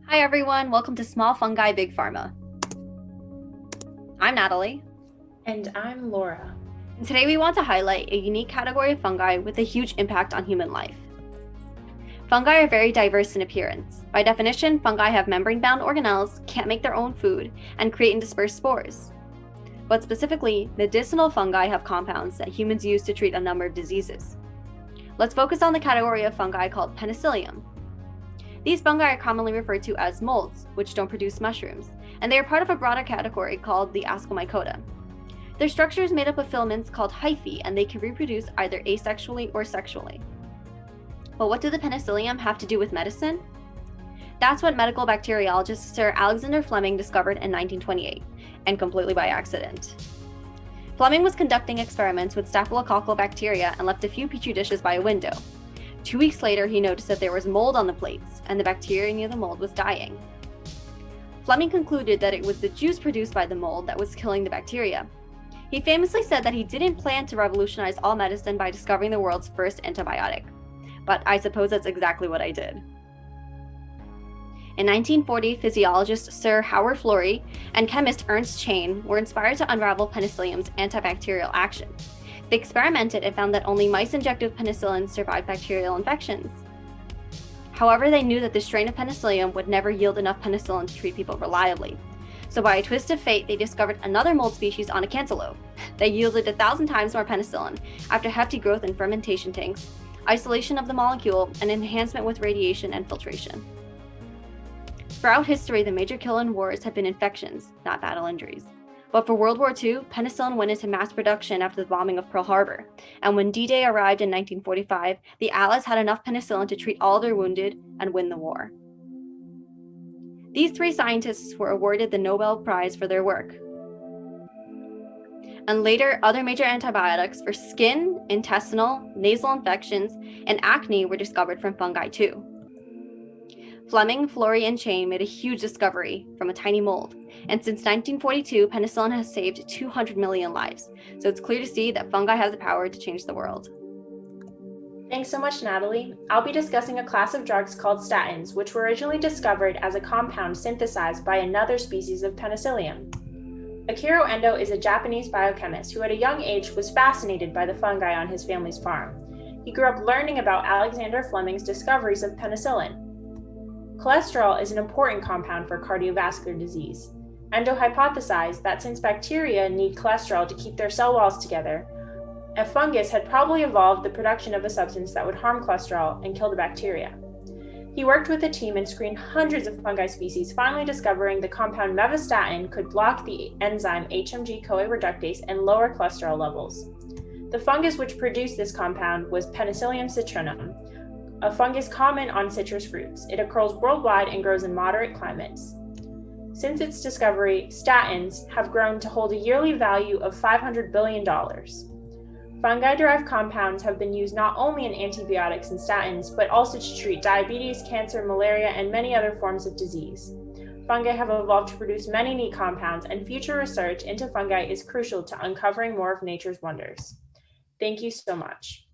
Hi everyone, welcome to Small Fungi, Big Pharma. I'm Natalie. And I'm Laura. And today we want to highlight a unique category of fungi with a huge impact on human life. Fungi are very diverse in appearance. By definition, fungi have membrane-bound organelles, can't make their own food, and create and disperse spores. But specifically, medicinal fungi have compounds that humans use to treat a number of diseases. Let's focus on the category of fungi called penicillium. These fungi are commonly referred to as molds, which don't produce mushrooms, and they are part of a broader category called the Ascomycota. Their structure is made up of filaments called hyphae, and they can reproduce either asexually or sexually. But what do the penicillium have to do with medicine? That's what medical bacteriologist Sir Alexander Fleming discovered in 1928, and completely by accident. Fleming was conducting experiments with staphylococcal bacteria and left a few petri dishes by a window. 2 weeks later, he noticed that there was mold on the plates, and the bacteria near the mold was dying. Fleming concluded that it was the juice produced by the mold that was killing the bacteria. He famously said that he didn't plan to revolutionize all medicine by discovering the world's first antibiotic. But I suppose that's exactly what I did. In 1940, physiologist Sir Howard Florey and chemist Ernst Chain were inspired to unravel penicillium's antibacterial action. They experimented and found that only mice injected with penicillin survived bacterial infections. However, they knew that this strain of penicillium would never yield enough penicillin to treat people reliably. So by a twist of fate, they discovered another mold species on a cantaloupe that yielded 1,000 times more penicillin after hefty growth in fermentation tanks, isolation of the molecule, and enhancement with radiation and filtration. Throughout history, the major kill in wars have been infections, not battle injuries. But for World War II, penicillin went into mass production after the bombing of Pearl Harbor, and when D-Day arrived in 1945, the Allies had enough penicillin to treat all their wounded and win the war. These three scientists were awarded the Nobel Prize for their work. And later, other major antibiotics for skin, intestinal, nasal infections, and acne were discovered from fungi too. Fleming, Florey, and Chain made a huge discovery from a tiny mold, and since 1942, penicillin has saved 200 million lives, so it's clear to see that fungi have the power to change the world. Thanks so much, Natalie. I'll be discussing a class of drugs called statins, which were originally discovered as a compound synthesized by another species of penicillium. Akira Endo is a Japanese biochemist who at a young age was fascinated by the fungi on his family's farm. He grew up learning about Alexander Fleming's discoveries of penicillin. Cholesterol is an important compound for cardiovascular disease. Endo hypothesized that since bacteria need cholesterol to keep their cell walls together, a fungus had probably evolved the production of a substance that would harm cholesterol and kill the bacteria. He worked with a team and screened hundreds of fungi species, finally discovering the compound mevastatin could block the enzyme HMG-CoA reductase and lower cholesterol levels. The fungus which produced this compound was Penicillium citrinum, a fungus common on citrus fruits. It occurs worldwide and grows in moderate climates. Since its discovery, statins have grown to hold a yearly value of $500 billion. Fungi-derived compounds have been used not only in antibiotics and statins, but also to treat diabetes, cancer, malaria, and many other forms of disease. Fungi have evolved to produce many neat compounds, and future research into fungi is crucial to uncovering more of nature's wonders. Thank you so much.